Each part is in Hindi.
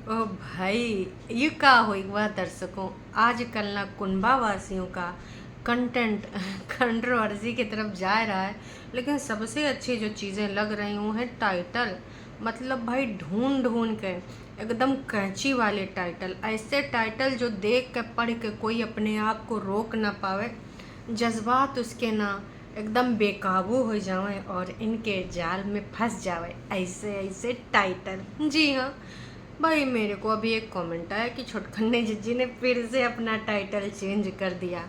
ओ भाई, ये का हो एक बार दर्शकों, आजकल ना कुनबा वासियों का कंटेंट कंट्रोवर्सी की तरफ जा रहा है। लेकिन सबसे अच्छी जो चीज़ें लग रही हूँ हैं टाइटल। मतलब भाई ढूंढ ढूंढ के एकदम कैची वाले टाइटल, ऐसे टाइटल जो देख के पढ़ के कोई अपने आप को रोक ना पावे, जज्बात उसके ना एकदम बेकाबू हो जावे और इनके जाल में फंस जावे, ऐसे ऐसे टाइटल। जी हाँ भाई, मेरे को अभी एक कमेंट आया कि छुटकन्ने जिज्जी ने फिर से अपना टाइटल चेंज कर दिया।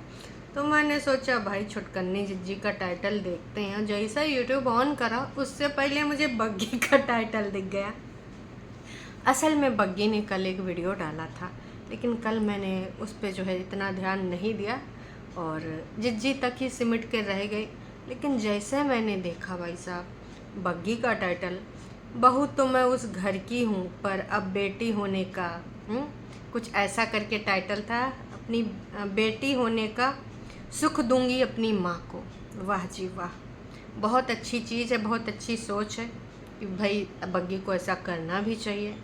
तो मैंने सोचा भाई छुटकन्नी जिज्जी का टाइटल देखते हैं। जैसा यूट्यूब ऑन करा उससे पहले मुझे बग्गी का टाइटल दिख गया। असल में बग्गी ने कल एक वीडियो डाला था, लेकिन कल मैंने उस पर जो है इतना ध्यान नहीं दिया और जिज्जी तक ही सिमट के रह गई। लेकिन जैसे मैंने देखा भाई साहब बग्गी का टाइटल, बहू तो मैं उस घर की हूँ पर अब बेटी होने का, कुछ ऐसा करके टाइटल था। अपनी बेटी होने का सुख दूंगी अपनी माँ को। वाह जी वाह, बहुत अच्छी चीज़ है, बहुत अच्छी सोच है कि भाई बग्गी को ऐसा करना भी चाहिए।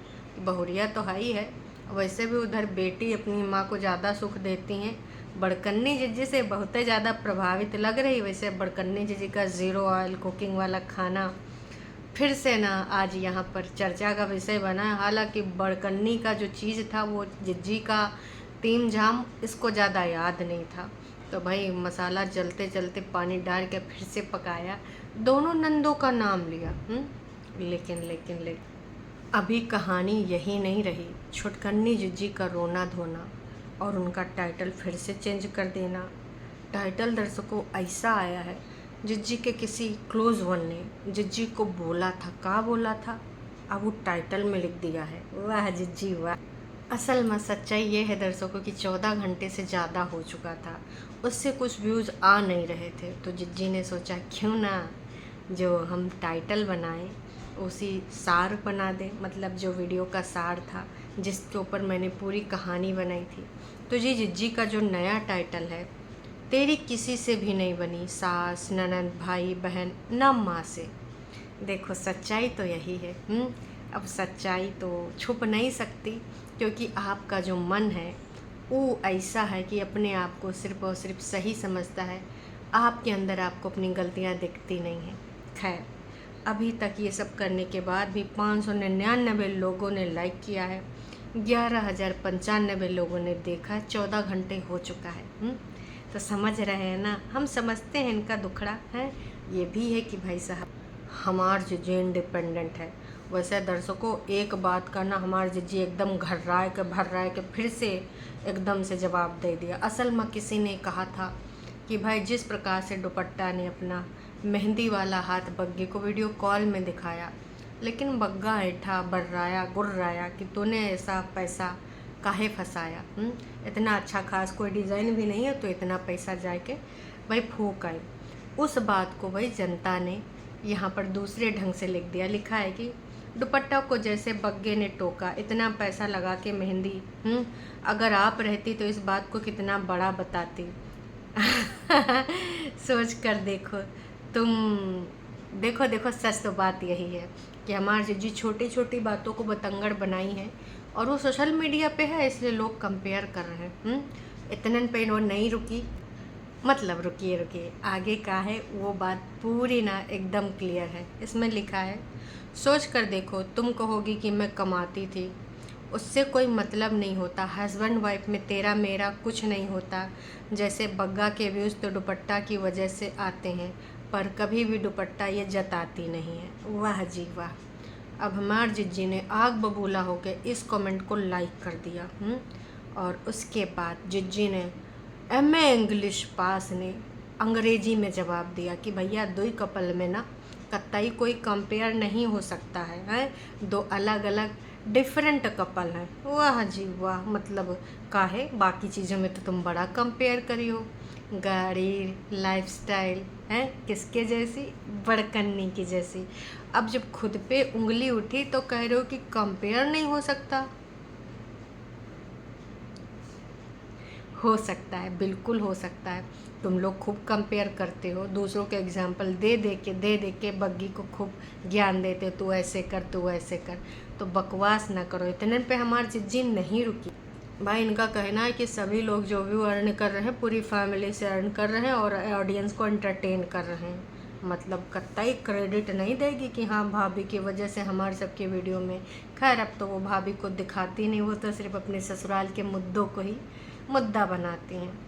बहुरिया तो है ही है, वैसे भी उधर बेटी अपनी माँ को ज़्यादा सुख देती हैं। बड़कन्नी जिज्जी से बहुत ज़्यादा प्रभावित लग रही। वैसे बड़कन्नी जिज्जी का ज़ीरो ऑयल कुकिंग वाला खाना फिर से ना आज यहाँ पर चर्चा का विषय बना है। हालांकि बड़कन्नी का जो चीज़ था वो जिज्जी का तीन झाम इसको ज़्यादा याद नहीं था। तो भाई मसाला जलते जलते पानी डाल के फिर से पकाया, दोनों नंदों का नाम लिया। लेकिन अभी कहानी यही नहीं रही। छुटकन्नी जिज्जी का रोना धोना और उनका टाइटल फिर से चेंज कर देना। टाइटल दर्शकों ऐसा आया है, जिज्जी के किसी क्लोज वन ने जिज्जी को बोला था, का बोला था, अब वो टाइटल में लिख दिया है। वाह जिज्जी वाह। असल में सच्चाई ये है दर्शकों कि 14 घंटे से ज़्यादा हो चुका था, उससे कुछ व्यूज़ आ नहीं रहे थे। तो जिज्जी ने सोचा क्यों ना जो हम टाइटल बनाएं उसी सार बना दें, मतलब जो वीडियो का सार था जिसके ऊपर मैंने पूरी कहानी बनाई थी। तो जी जिज्जी का जो नया टाइटल है, तेरी किसी से भी नहीं बनी सास ननद भाई बहन न माँ से। देखो सच्चाई तो यही है। अब सच्चाई तो छुप नहीं सकती, क्योंकि आपका जो मन है वो ऐसा है कि अपने आप को सिर्फ और सिर्फ सही समझता है। आपके अंदर आपको अपनी गलतियाँ दिखती नहीं हैं। खैर, अभी तक ये सब करने के बाद भी 599 लोगों ने लाइक किया है, 11,095 लोगों ने देखा है, 14 घंटे हो चुका है। तो समझ रहे हैं ना, हम समझते हैं इनका दुखड़ा है। ये भी है कि भाई साहब हमार जिज्जी इंडिपेंडेंट है। वैसे दर्शकों एक बात का ना, हमार जिज्जी एकदम घर्राए के भर्राए के फिर से एकदम से जवाब दे दिया। असल में किसी ने कहा था कि भाई जिस प्रकार से दुपट्टा ने अपना मेहंदी वाला हाथ बग्गे को वीडियो कॉल में दिखाया, लेकिन बग्गा ऐठा बर्राया गुर्राया कि तूने ऐसा पैसा काहे फंसाया। इतना अच्छा खास कोई डिज़ाइन भी नहीं है तो इतना पैसा जाके भाई फूक आए। उस बात को भाई जनता ने यहाँ पर दूसरे ढंग से लिख दिया। लिखा है कि दुपट्टा को जैसे बग्गे ने टोका, इतना पैसा लगा के मेहंदी, अगर आप रहती तो इस बात को कितना बड़ा बताती। सोच कर देखो तुम, देखो देखो सच तो बात यही है कि हमारे जिज्जी छोटी छोटी बातों को बतंगड़ बनाई है और वो सोशल मीडिया पे है, इसलिए लोग कंपेयर कर रहे हैं। इतने पे वो नहीं रुकी। मतलब रुकिए रुकिए, आगे का है वो बात पूरी ना एकदम क्लियर है। इसमें लिखा है, सोच कर देखो, तुम कहोगी कि मैं कमाती थी, उससे कोई मतलब नहीं होता। हस्बैंड वाइफ में तेरा मेरा कुछ नहीं होता। जैसे बग्गा के व्यूज़ तो दुपट्टा की वजह से आते हैं, पर कभी भी दुपट्टा ये जताती नहीं है। वाह जी वाह। अब हमार जिज्जी ने आग बबूला होकर इस कमेंट को लाइक कर दिया। और उसके बाद जिज्जी ने एमए इंग्लिश पास ने अंग्रेजी में जवाब दिया कि भैया दो ही कपल में ना कतई कोई कंपेयर नहीं हो सकता है, दो अलग अलग डिफरेंट कपल हैं। वाह जी वाह, मतलब काहे बाकी चीज़ों में तो तुम बड़ा कंपेयर करी हो, गाड़ी लाइफस्टाइल है किसके जैसी, बड़कन्नी की जैसी। अब जब खुद पे उंगली उठी तो कह रहे हो कि कंपेयर नहीं हो सकता। हो सकता है, बिल्कुल हो सकता है। तुम लोग खूब कंपेयर करते हो, दूसरों के एग्जाम्पल दे दे के बग्गी को खूब ज्ञान देते हो, तू ऐसे कर तू ऐसे कर। तो बकवास ना करो। इतने पे हमारी जिज्जी नहीं रुकी भाई। इनका कहना है कि सभी लोग जो व्यू अर्न कर रहे हैं पूरी फैमिली से अर्न कर रहे हैं और ऑडियंस को एंटरटेन कर रहे हैं। मतलब कतई क्रेडिट नहीं देगी कि हाँ भाभी की वजह से हमारे सबके वीडियो में। खैर अब तो वो भाभी को दिखाती नहीं, वो तो सिर्फ अपने ससुराल के मुद्दों को ही मुद्दा बनाती हैं।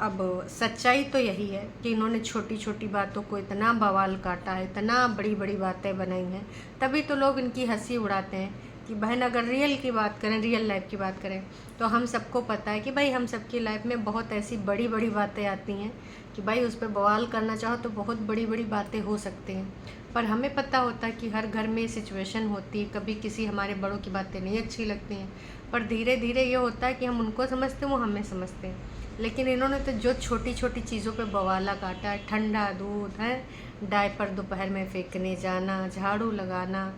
अब सच्चाई तो यही है कि इन्होंने छोटी छोटी बातों को इतना बवाल काटा है, इतना बड़ी बड़ी बातें बनाई हैं, तभी तो लोग इनकी हंसी उड़ाते हैं। कि बहन अगर रियल की बात करें, रियल लाइफ की बात करें, तो हम सबको पता है कि भाई हम सबकी लाइफ में बहुत ऐसी बड़ी बड़ी बातें आती हैं कि भाई उस पर बवाल करना चाहो तो बहुत बड़ी बड़ी बातें हो सकती हैं। पर हमें पता होता है कि हर घर में सिचुएशन होती है, कभी किसी हमारे बड़ों की बातें नहीं अच्छी लगती हैं, पर धीरे धीरे ये होता है कि हम उनको समझते हैं, वो हमें समझते हैं। लेकिन इन्होंने तो जो छोटी छोटी चीज़ों पे बवाला काटा है, ठंडा दूध है, डायपर दोपहर में फेंकने जाना, झाड़ू लगाना,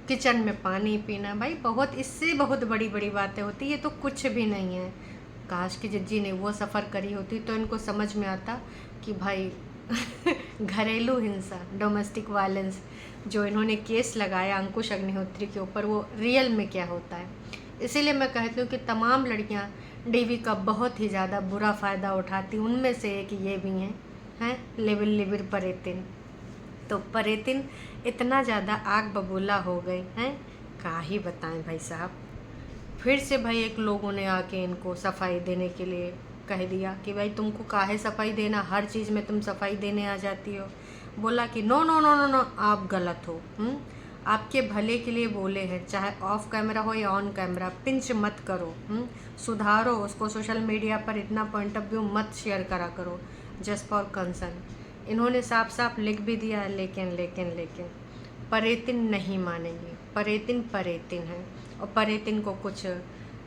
किचन में पानी पीना, भाई बहुत इससे बहुत बड़ी बड़ी बातें होती, ये तो कुछ भी नहीं है। काश कि जिज्जी ने वो सफ़र करी होती तो इनको समझ में आता कि भाई घरेलू हिंसा, डोमेस्टिक वायलेंस जो इन्होंने केस लगाया अंकुश अग्निहोत्री के ऊपर, वो रियल में क्या होता है। इसीलिए मैं कहती हूँ कि तमाम लड़कियाँ डीवी का बहुत ही ज़्यादा बुरा फ़ायदा उठाती, उनमें से एक ये भी हैं लिविर लिविर परेतिन। तो परेतिन इतना ज़्यादा आग बबूला हो गए हैं, का ही बताएं भाई साहब। फिर से भाई एक लोगों ने आके इनको सफाई देने के लिए कह दिया कि भाई तुमको काहे सफाई देना, हर चीज़ में तुम सफाई देने आ जाती हो। बोला कि no no no no no, आप गलत हो। आपके भले के लिए बोले हैं, चाहे ऑफ कैमरा हो या ऑन कैमरा, पिंच मत करो। सुधारो उसको, सोशल मीडिया पर इतना पॉइंट ऑफ व्यू मत शेयर करा करो, जस्ट फॉर कंसर्न। इन्होंने साफ साफ लिख भी दिया है, लेकिन लेकिन लेकिन परेतिन नहीं मानेंगे। परेतिन परेतिन है और परेतिन को कुछ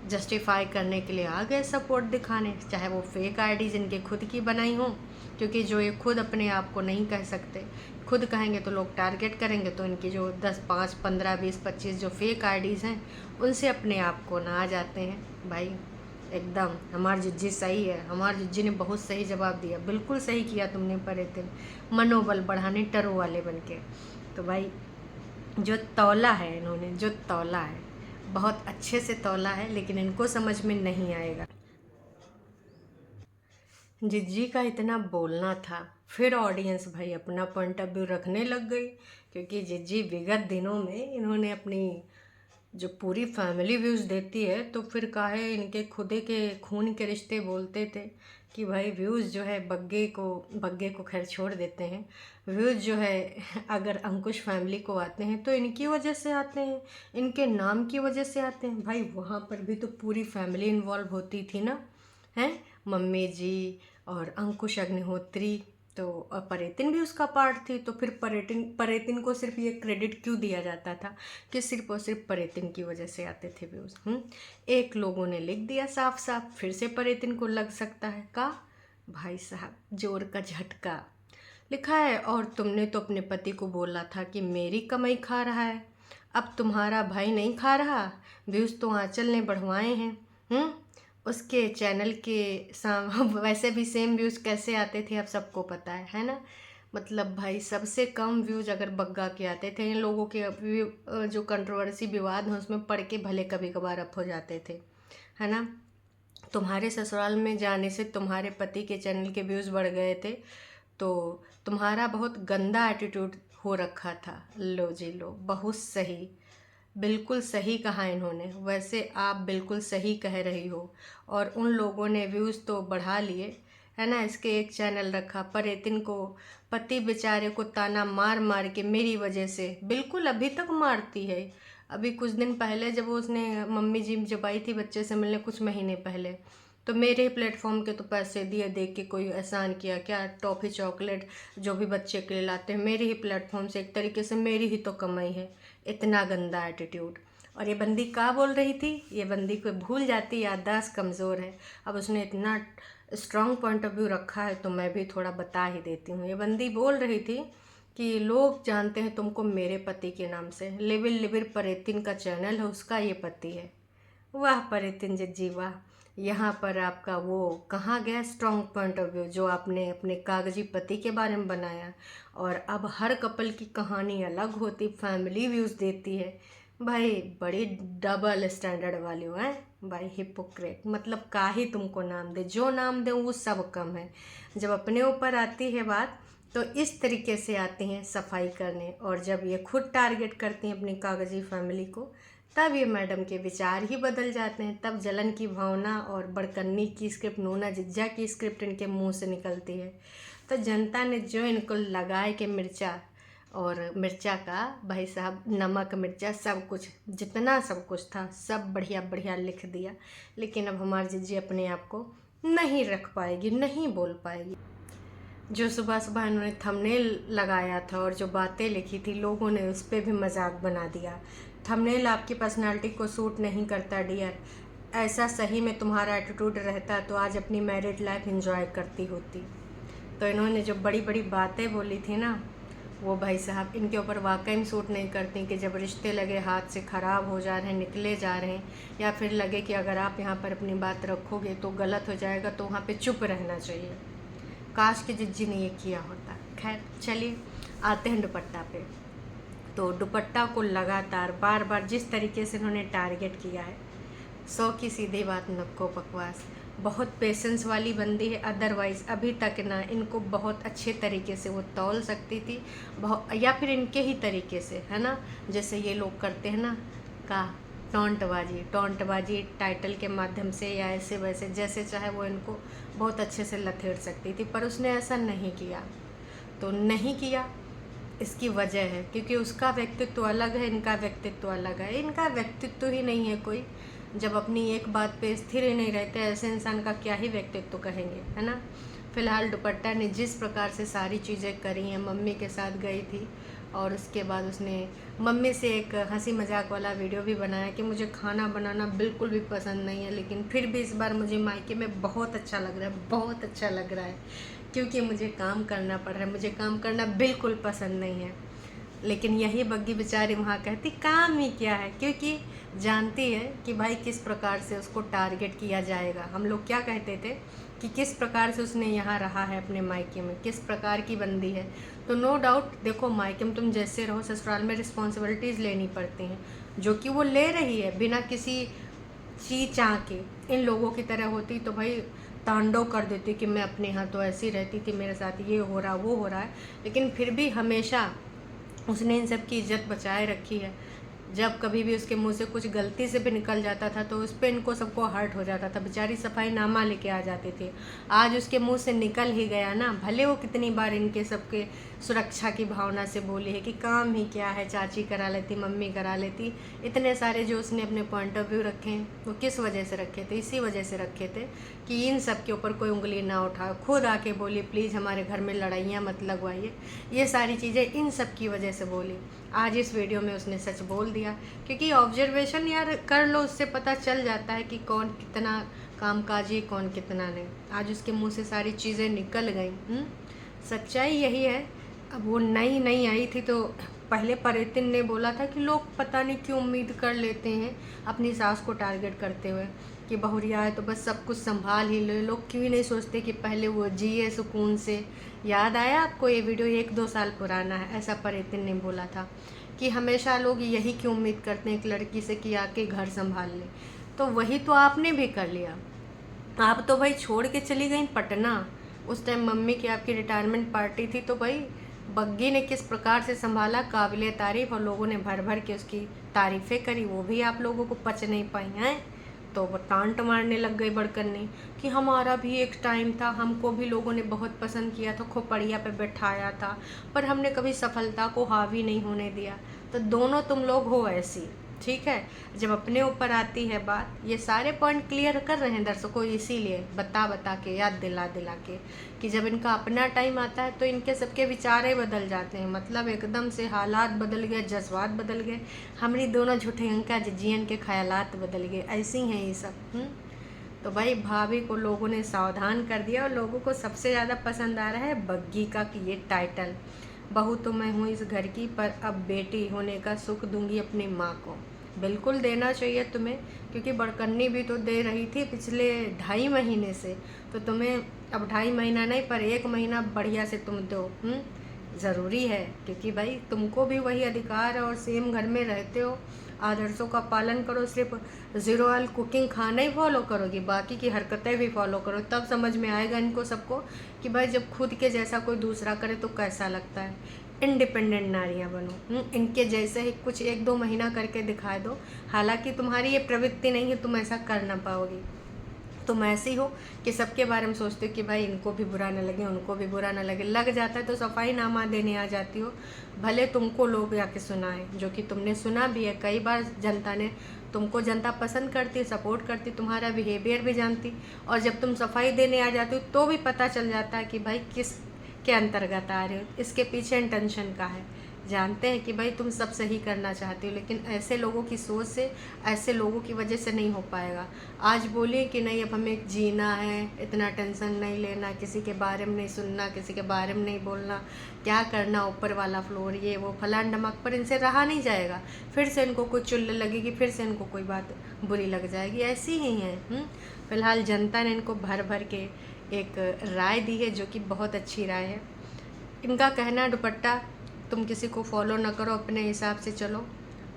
जस्टिफाई करने के लिए आ गए सपोर्ट दिखाने, चाहे वो फेक आईडी जिनके खुद की बनाई हों, क्योंकि जो ये खुद अपने आप को नहीं कह सकते, खुद कहेंगे तो लोग टारगेट करेंगे, तो इनकी जो 10 5 15 20 25 जो फेक आईडीज़ हैं उनसे अपने आप को ना आ जाते हैं। भाई एकदम हमारी जिज्जी सही है, हमारी जिज्जी ने बहुत सही जवाब दिया, बिल्कुल सही किया तुमने परेतिन, मनोबल बढ़ाने टरो वाले बन के। तो भाई जो तौला है इन्होंने, जो तौला है बहुत अच्छे से तौला है, लेकिन इनको समझ में नहीं आएगा। जिज्जी का इतना बोलना था, फिर ऑडियंस भाई अपना पॉइंट ऑफ व्यू रखने लग गई, क्योंकि जिज्जी विगत दिनों में इन्होंने अपनी जो पूरी फैमिली व्यूज़ देती है, तो फिर काहे इनके खुदे के खून के रिश्ते बोलते थे कि भाई व्यूज़ जो है बग्गे को खैर छोड़ देते हैं, व्यूज़ जो है अगर अंकुश फैमिली को आते हैं तो इनकी वजह से आते हैं, इनके नाम की वजह से आते हैं। भाई वहाँ पर भी तो पूरी फैमिली इन्वॉल्व होती थी ना, हैं मम्मी जी और अंकुश अग्निहोत्री, तो परेतिन भी उसका पार्ट थी। तो फिर परेतिन को सिर्फ ये क्रेडिट क्यों दिया जाता था कि सिर्फ और सिर्फ परेतिन की वजह से आते थे व्यूज़। एक लोगों ने लिख दिया साफ साफ, फिर से परेतिन को लग सकता है का। भाई साहब जोर का झटका लिखा है, और तुमने तो अपने पति को बोला था कि मेरी कमाई खा रहा है, अब तुम्हारा भाई नहीं खा रहा, व्यूज़ तो आंचल ने बढ़वाए हैं। उसके चैनल के वैसे भी सेम व्यूज़ कैसे आते थे अब सबको पता है ना। मतलब भाई सबसे कम व्यूज़ अगर बग्गा के आते थे, इन लोगों के जो कंट्रोवर्सी विवाद हैं उसमें पढ़ के भले कभी कभार अप हो जाते थे, है ना। तुम्हारे ससुराल में जाने से तुम्हारे पति के चैनल के व्यूज़ बढ़ गए थे, तो तुम्हारा बहुत गंदा एटीट्यूड हो रखा था। लो जी लो, बहुत सही, बिल्कुल सही कहा इन्होंने। वैसे आप बिल्कुल सही कह रही हो, और उन लोगों ने व्यूज़ तो बढ़ा लिए, है ना। इसके एक चैनल रखा, परेतिन को पति बेचारे को ताना मार मार के मेरी वजह से, बिल्कुल अभी तक मारती है। अभी कुछ दिन पहले जब उसने मम्मी जी जब आई थी बच्चे से मिलने, कुछ महीने पहले, तो मेरे ही प्लेटफॉर्म के तो पैसे दिए, देख के कोई एहसान किया क्या, टॉफ़ी चॉकलेट जो भी बच्चे के लिए लाते हैं मेरे ही प्लेटफॉर्म से, एक तरीके से मेरी ही तो कमाई है। इतना गंदा एटीट्यूड। और ये बंदी क्या बोल रही थी, ये बंदी को भूल जाती, याददाश्त कमज़ोर है। अब उसने इतना स्ट्रॉन्ग पॉइंट ऑफ व्यू रखा है तो मैं भी थोड़ा बता ही देती हूँ। ये बंदी बोल रही थी कि लोग जानते हैं तुमको मेरे पति के नाम से, लिविर लिविर परेतिन का चैनल है, उसका ये पति है। वाह परेतिन जी वाह, यहाँ पर आपका वो कहाँ गया स्ट्रॉन्ग पॉइंट ऑफ व्यू जो आपने अपने कागजी पति के बारे में बनाया। और अब हर कपल की कहानी अलग होती, फैमिली व्यूज़ देती है। भाई बड़ी डबल स्टैंडर्ड वाली हो हैं भाई, हिपोक्रेट। मतलब का ही तुमको नाम दे, जो नाम दे वो सब कम है। जब अपने ऊपर आती है बात तो इस तरीके से आती हैं सफाई करने, और जब ये खुद टारगेट करती हैं अपनी कागजी फैमिली को, तब ये मैडम के विचार ही बदल जाते हैं। तब जलन की भावना और बड़कन्नी की स्क्रिप्ट, नूना जिज्जा की स्क्रिप्ट इनके मुंह से निकलती है। तो जनता ने जो इनको लगाए कि मिर्चा, और मिर्चा का भाई साहब नमक मिर्चा सब कुछ, जितना सब कुछ था सब बढ़िया बढ़िया लिख दिया। लेकिन अब हमारी जिज्जी अपने आप को नहीं रख पाएगी, नहीं बोल पाएगी। जो सुबह सुबह इन्होंने थंबनेल लगाया था और जो बातें लिखी थी, लोगों ने उस पर भी मजाक बना दिया। थंबनेल आपकी पर्सनालिटी को सूट नहीं करता डियर, ऐसा सही में तुम्हारा एटीट्यूड रहता तो आज अपनी मैरिड लाइफ एंजॉय करती होती। तो इन्होंने जो बड़ी बड़ी बातें बोली थी ना, वो भाई साहब इनके ऊपर वाकई में सूट नहीं करती। कि जब रिश्ते लगे हाथ से ख़राब हो जा रहे हैं, निकले जा रहे हैं, या फिर लगे कि अगर आप यहाँ पर अपनी बात रखोगे तो गलत हो जाएगा, तो वहाँ पे चुप रहना चाहिए। काश की जिज्जी ने ये किया होता। खैर चलिए आते हैं दुपट्टा पे। तो दुपट्टा को लगातार बार बार जिस तरीके से इन्होंने टारगेट किया है, 100 की सीधी बात नक्को बकवास। बहुत पेशेंस वाली बंदी है, अदरवाइज़ अभी तक ना इनको बहुत अच्छे तरीके से वो तौल सकती थी, बहुत, या फिर इनके ही तरीके से, है ना, जैसे ये लोग करते हैं ना का टोंटबाजी टाइटल के माध्यम से, या ऐसे वैसे जैसे चाहे वो इनको बहुत अच्छे से लथेड़ सकती थी। पर उसने ऐसा नहीं किया। तो नहीं किया, इसकी वजह है क्योंकि उसका व्यक्तित्व अलग है, इनका व्यक्तित्व अलग है। इनका व्यक्तित्व ही नहीं है कोई, जब अपनी एक बात पे स्थिर ही नहीं रहते, ऐसे इंसान का क्या ही व्यक्तित्व कहेंगे, है ना। फ़िलहाल दुपट्टा ने जिस प्रकार से सारी चीज़ें करी हैं, मम्मी के साथ गई थी और उसके बाद उसने मम्मी से एक हंसी मजाक वाला वीडियो भी बनाया कि मुझे खाना बनाना बिल्कुल भी पसंद नहीं है, लेकिन फिर भी इस बार मुझे मायके में बहुत अच्छा लग रहा है, बहुत अच्छा लग रहा है, क्योंकि मुझे काम करना पड़ रहा है, मुझे काम करना बिल्कुल पसंद नहीं है। लेकिन यही बग्गी बेचारी वहाँ कहती काम ही क्या है, क्योंकि जानती है कि भाई किस प्रकार से उसको टारगेट किया जाएगा। हम लोग क्या कहते थे कि किस प्रकार से उसने यहाँ रहा है अपने मायके में, किस प्रकार की बंदी है। तो नो डाउट देखो, मायके में तुम जैसे रहो, ससुराल में रिस्पॉन्सिबिलिटीज़ लेनी पड़ती हैं, जो कि वो ले रही है बिना किसी चीज चाह के। इन लोगों की तरह होती तो भाई तांडव कर देती कि मैं अपने यहाँ तो ऐसी रहती थी, मेरे साथ ये हो रहा वो हो रहा है, लेकिन फिर भी हमेशा उसने इन सब की इज्जत बचाए रखी है। जब कभी भी उसके मुंह से कुछ गलती से भी निकल जाता था तो उस पर इनको सबको हर्ट हो जाता था, बेचारी सफाईनामा लेके आ जाती थी। आज उसके मुंह से निकल ही गया ना, भले वो कितनी बार इनके सबके सुरक्षा की भावना से बोली है कि काम ही क्या है, चाची करा लेती, मम्मी करा लेती। इतने सारे जो उसने अपने पॉइंट ऑफ व्यू रखे हैं, वो किस वजह से रखे थे? इसी वजह से रखे थे कि इन सब के ऊपर कोई उंगली ना उठाए। खुद आके बोली प्लीज़ हमारे घर में लड़ाइयाँ मत लगवाइए, ये सारी चीज़ें इन सब की वजह से बोली। आज इस वीडियो में उसने सच बोल दिया, क्योंकि ऑब्जर्वेशन यार कर लो, उससे पता चल जाता है कि कौन कितना कामकाजी, कौन कितना नहीं। आज उसके मुंह से सारी चीज़ें निकल गई। सच्चाई यही है। अब वो नई नई आई थी तो पहले परितिन ने बोला था कि लोग पता नहीं क्यों उम्मीद कर लेते हैं अपनी सास को टारगेट करते हुए कि बहुरिया है तो बस सब कुछ संभाल ही ले। लोग क्यों नहीं सोचते कि पहले वो जिए सुकून से। याद आया आपको? ये वीडियो 1-2 साल पुराना है। ऐसा परितिन ने बोला था कि हमेशा लोग यही क्यों उम्मीद करते हैं एक लड़की से कि आके घर संभाल ले। तो वही तो आपने भी कर लिया। आप तो भाई छोड़ के चली गई पटना। उस टाइम मम्मी की आपकी रिटायरमेंट पार्टी थी तो भाई बग्गी ने किस प्रकार से संभाला, काबिले तारीफ, और लोगों ने भर भर के उसकी तारीफ़ें करी, वो भी आप लोगों को पच नहीं पाई हैं। तो वो टांट मारने लग गई बड़कन्नी कि हमारा भी एक टाइम था, हमको भी लोगों ने बहुत पसंद किया था, खोपड़िया पे बैठाया था, पर हमने कभी सफलता को हावी नहीं होने दिया। तो दोनों तुम लोग हो ऐसी, ठीक है। जब अपने ऊपर आती है बात, ये सारे पॉइंट क्लियर कर रहे हैं दर्शकों, इसीलिए बता बता के, याद दिला दिला के, कि जब इनका अपना टाइम आता है तो इनके सबके विचार ही बदल जाते हैं। मतलब एकदम से हालात बदल गए, जज्बात बदल गए, हमारी दोनों झूठे अंका जिज्जियन के ख्यालात बदल गए। ऐसी हैं ये सब। तो भाई भाभी को लोगों ने सावधान कर दिया, और लोगों को सबसे ज़्यादा पसंद आ रहा है बग्गी का कि ये टाइटल, बहू तो मैं हूँ इस घर की, पर अब बेटी होने का सुख दूंगी अपनी माँ को। बिल्कुल देना चाहिए तुम्हें, क्योंकि बड़कन्नी भी तो दे रही थी पिछले 2.5 महीने से, तो तुम्हें अब 2.5 महीना नहीं पर 1 महीना बढ़िया से तुम दो। ज़रूरी है, क्योंकि भाई तुमको भी वही अधिकार है और सेम घर में रहते हो, आदर्शों का पालन करो, सिर्फ ज़ीरो ऑयल कुकिंग खाना ही फॉलो करोगी, बाकी की हरकतें भी फॉलो करो, तब समझ में आएगा इनको सबको कि भाई जब खुद के जैसा कोई दूसरा करे तो कैसा लगता है। इंडिपेंडेंट नारियाँ बनो, इनके जैसे ही कुछ 1-2 महीना करके दिखा दो। हालांकि तुम्हारी ये प्रवृत्ति नहीं है, तुम ऐसा कर ना पाओगी। तुम ऐसी हो कि सबके बारे में सोचते हो कि भाई इनको भी बुरा ना लगे, उनको भी बुरा ना लगे, लग जाता है तो सफाई नामा देने आ जाती हो। भले तुमको लोग आके सुनाए, जो कि तुमने सुना भी है कई बार। जनता ने तुमको, जनता पसंद करती, सपोर्ट करती, तुम्हारा बिहेवियर भी जानती, और जब तुम सफाई देने आ जाती हो तो भी पता चल जाता है कि भाई किस के अंतर्गत आ रहे हो, इसके पीछे इंटेंशन का है। जानते हैं कि भाई तुम सब सही करना चाहती हो, लेकिन ऐसे लोगों की सोच से, ऐसे लोगों की वजह से नहीं हो पाएगा। आज बोलिए कि नहीं अब हमें जीना है, इतना टेंशन नहीं लेना, किसी के बारे में नहीं सुनना, किसी के बारे में नहीं बोलना, क्या करना ऊपर वाला फ्लोर, ये वो फलान ढमक, पर इनसे रहा नहीं जाएगा। फिर से इनको कुछ चुल्ल लगेगी, फिर से इनको कोई बात बुरी लग जाएगी, ऐसी ही हैं। फिलहाल जनता ने इनको भर भर के एक राय दी है, जो कि बहुत अच्छी राय है। इनका कहना दुपट्टा तुम किसी को फॉलो ना करो, अपने हिसाब से चलो,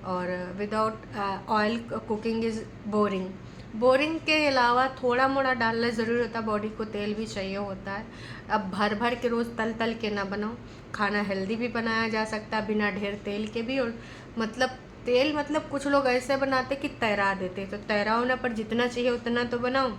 और without oil cooking is boring. Boring के अलावा थोड़ा मोड़ा डालना ज़रूरी होता है, बॉडी को तेल भी चाहिए होता है। अब भर भर के रोज़ तल तल के ना बनाओ। खाना हेल्दी भी बनाया जा सकता है बिना ढेर तेल के भी, और मतलब कुछ लोग ऐसे बनाते कि तैरा देते, तो तैराओ ना, पर जितना चाहिए उतना तो बनाओ।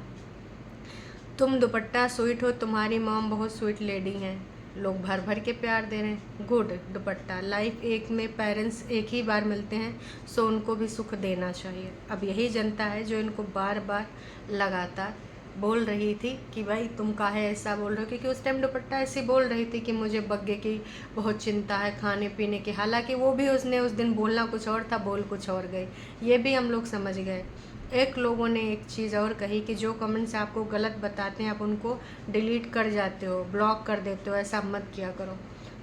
तुम दुपट्टा स्वीट हो, तुम्हारी मॉम बहुत स्वीट लेडी हैं, लोग भर भर के प्यार दे रहे हैं, गुड। दुपट्टा लाइफ एक में पेरेंट्स एक ही बार मिलते हैं, सो उनको भी सुख देना चाहिए। अब यही जनता है जो इनको बार बार लगातार बोल रही थी कि भाई तुम काहे ऐसा बोल रहे हो, क्योंकि उस टाइम दुपट्टा ऐसी बोल रही थी कि मुझे बग्गे की बहुत चिंता है, खाने पीने की। हालांकि वो भी उसने उस दिन बोलना कुछ और था, बोल कुछ और गई, ये भी हम लोग समझ गए। एक लोगों ने एक चीज़ और कही कि जो कमेंट्स आपको गलत बताते हैं आप उनको डिलीट कर जाते हो, ब्लॉक कर देते हो, ऐसा मत किया करो।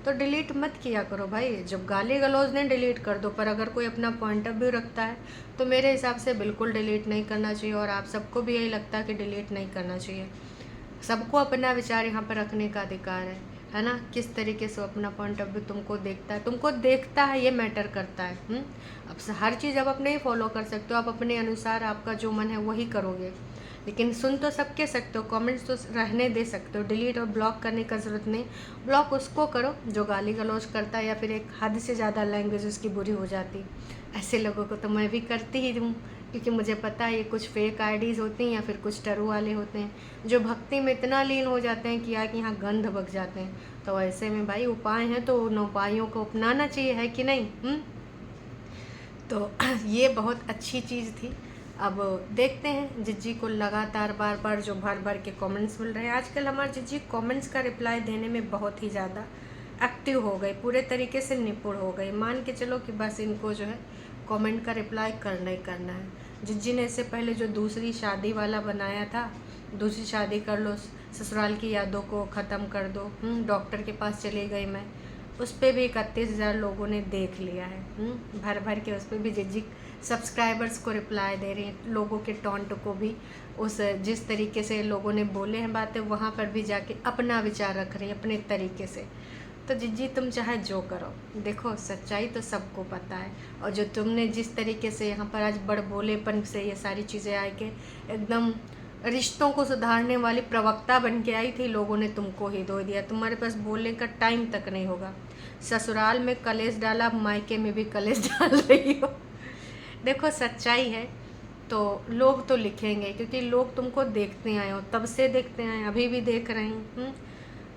तो डिलीट मत किया करो भाई, जब गाली गलौज ने डिलीट कर दो, पर अगर कोई अपना पॉइंट ऑफ व्यू रखता है तो मेरे हिसाब से बिल्कुल डिलीट नहीं करना चाहिए, और आप सबको भी यही लगता है कि डिलीट नहीं करना चाहिए। सबको अपना विचार यहाँ पर रखने का अधिकार है ना। किस तरीके से अपना पॉइंट ऑफ व्यू तुमको देखता है ये मैटर करता है। अब हर चीज़ आप अपने ही फॉलो कर सकते हो, आप अपने अनुसार आपका जो मन है वही करोगे, लेकिन सुन तो सबके सकते हो, कमेंट्स तो रहने दे सकते हो। डिलीट और ब्लॉक करने का ज़रूरत नहीं। ब्लॉक उसको करो जो गाली गलौज करता है, या फिर एक हद से ज़्यादा लैंग्वेज उसकी बुरी हो जाती। ऐसे लोगों को तो मैं भी करती ही हूँ, क्योंकि मुझे पता है ये कुछ फेक आईडीज़ होती हैं या फिर कुछ टरू वाले होते हैं जो भक्ति में इतना लीन हो जाते हैं कि आके यहाँ गंध बक जाते हैं। तो ऐसे में भाई उपाय हैं तो उन उपायों को अपनाना चाहिए, है कि नहीं। तो ये बहुत अच्छी चीज़ थी। अब देखते हैं जिज्जी को लगातार बार बार जो भर भर के कमेंट्स मिल रहे हैं। आजकल हमारे जिज्जी कमेंट्स का रिप्लाई देने में बहुत ही ज़्यादा एक्टिव हो गए, पूरे तरीके से निपुण हो गए। मान के चलो कि बस इनको जो है कमेंट का रिप्लाई करना ही करना है। जिज्जी ने इससे पहले जो दूसरी शादी वाला बनाया था, दूसरी शादी कर लो, ससुराल की यादों को ख़त्म कर दो, डॉक्टर के पास चली गई मैं, उस पर भी 31,000 लोगों ने देख लिया है। भर भर के उस पर भी जिज्जी सब्सक्राइबर्स को रिप्लाई दे रही हैं, लोगों के टॉन्ट को भी, उस जिस तरीके से लोगों ने बोले हैं बातें वहाँ पर भी जाके अपना विचार रख रही हैं अपने तरीके से। तो जिज्जी तुम चाहे जो करो, देखो सच्चाई तो सबको पता है, और जो तुमने जिस तरीके से यहाँ पर आज बड़बोलेपन से ये सारी चीज़ें आए के एकदम रिश्तों को सुधारने वाली प्रवक्ता बन के आई थी, लोगों ने तुमको ही धो दिया। तुम्हारे पास बोलने का टाइम तक नहीं होगा। ससुराल में कलेश डाला, मायके में भी कलेश डाल रही हो। देखो सच्चाई है तो लोग तो लिखेंगे, क्योंकि लोग तुमको देखते आए हो, तब से देखते आए, अभी भी देख रहे हैं।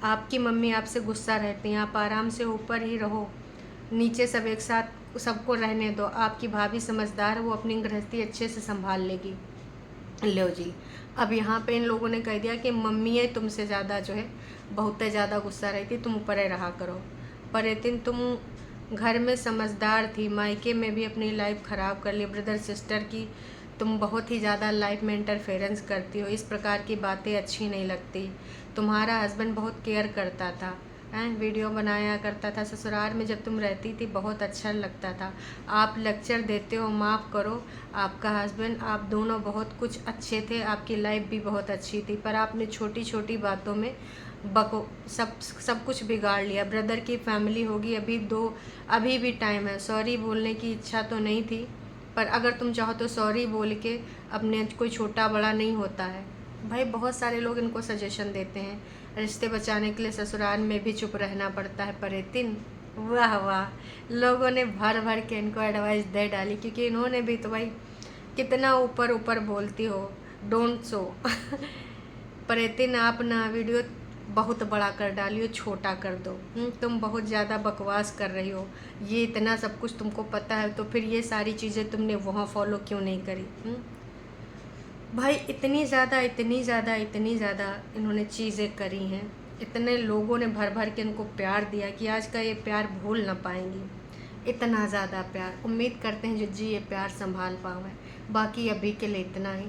आपकी मम्मी आपसे गुस्सा रहती हैं, आप आराम से ऊपर ही रहो, नीचे सब एक साथ सबको रहने दो। आपकी भाभी समझदार है, वो अपनी गृहस्थी अच्छे से संभाल लेगी। लो जी, अब यहाँ पे इन लोगों ने कह दिया कि मम्मी है तुमसे ज़्यादा जो है बहुत ज़्यादा गुस्सा रहती, तुम ऊपर ही रहा करो। पर दिन तुम घर में समझदार थी, मायके में भी अपनी लाइफ ख़राब कर ली, ब्रदर सिस्टर की तुम बहुत ही ज़्यादा लाइफ में इंटरफेरेंस करती हो, इस प्रकार की बातें अच्छी नहीं लगती। तुम्हारा हस्बैंड बहुत केयर करता था, वीडियो बनाया करता था, ससुराल में जब तुम रहती थी बहुत अच्छा लगता था। आप लेक्चर देते हो, माफ़ करो, आपका हस्बैंड, आप दोनों बहुत कुछ अच्छे थे, आपकी लाइफ भी बहुत अच्छी थी, पर आपने छोटी छोटी बातों में सब कुछ बिगाड़ लिया। ब्रदर की फैमिली होगी, अभी भी टाइम है। सॉरी बोलने की इच्छा तो नहीं थी, पर अगर तुम चाहो तो सॉरी बोल के अपने, कोई छोटा बड़ा नहीं होता है भाई। बहुत सारे लोग इनको सजेशन देते हैं रिश्ते बचाने के लिए ससुराल में भी चुप रहना पड़ता है, पर एतिन वाह वाह, लोगों ने भर भर के इनको एडवाइस दे डाली, क्योंकि इन्होंने भी तो भाई कितना ऊपर ऊपर बोलती हो, डोंट सो पर एतिन आप ना वीडियो बहुत बड़ा कर डालियो, छोटा कर दो। तुम बहुत ज़्यादा बकवास कर रही हो, ये इतना सब कुछ तुमको पता है तो फिर ये सारी चीज़ें तुमने वहाँ फॉलो क्यों नहीं करी? भाई इतनी ज़्यादा इतनी ज़्यादा इतनी ज़्यादा इन्होंने चीज़ें करी हैं, इतने लोगों ने भर भर के इनको प्यार दिया कि आज का ये प्यार भूल ना पाएंगी। इतना ज़्यादा प्यार, उम्मीद करते हैं जो जी ये प्यार संभाल पावे। बाकी अभी के लिए इतना ही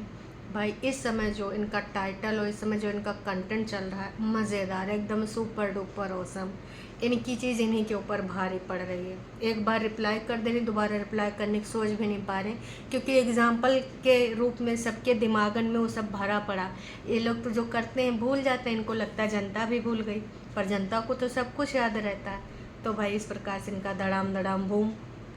भाई। इस समय जो इनका टाइटल और इस समय जो इनका कंटेंट चल रहा है मज़ेदार, एकदम सुपर डुपर ऑसम, इनकी चीज़ इन्हीं के ऊपर भारी पड़ रही है। एक बार रिप्लाई कर दे रही, दोबारा रिप्लाई करने की सोच भी नहीं पा रहे, क्योंकि एग्जाम्पल के रूप में सबके दिमागन में वो सब भरा पड़ा। ये लोग तो जो करते हैं भूल जाते हैं, इनको लगता है जनता भी भूल गई, पर जनता को तो सब कुछ याद रहता है। तो भाई इस प्रकार से इनका धड़ाम धड़ाम बूम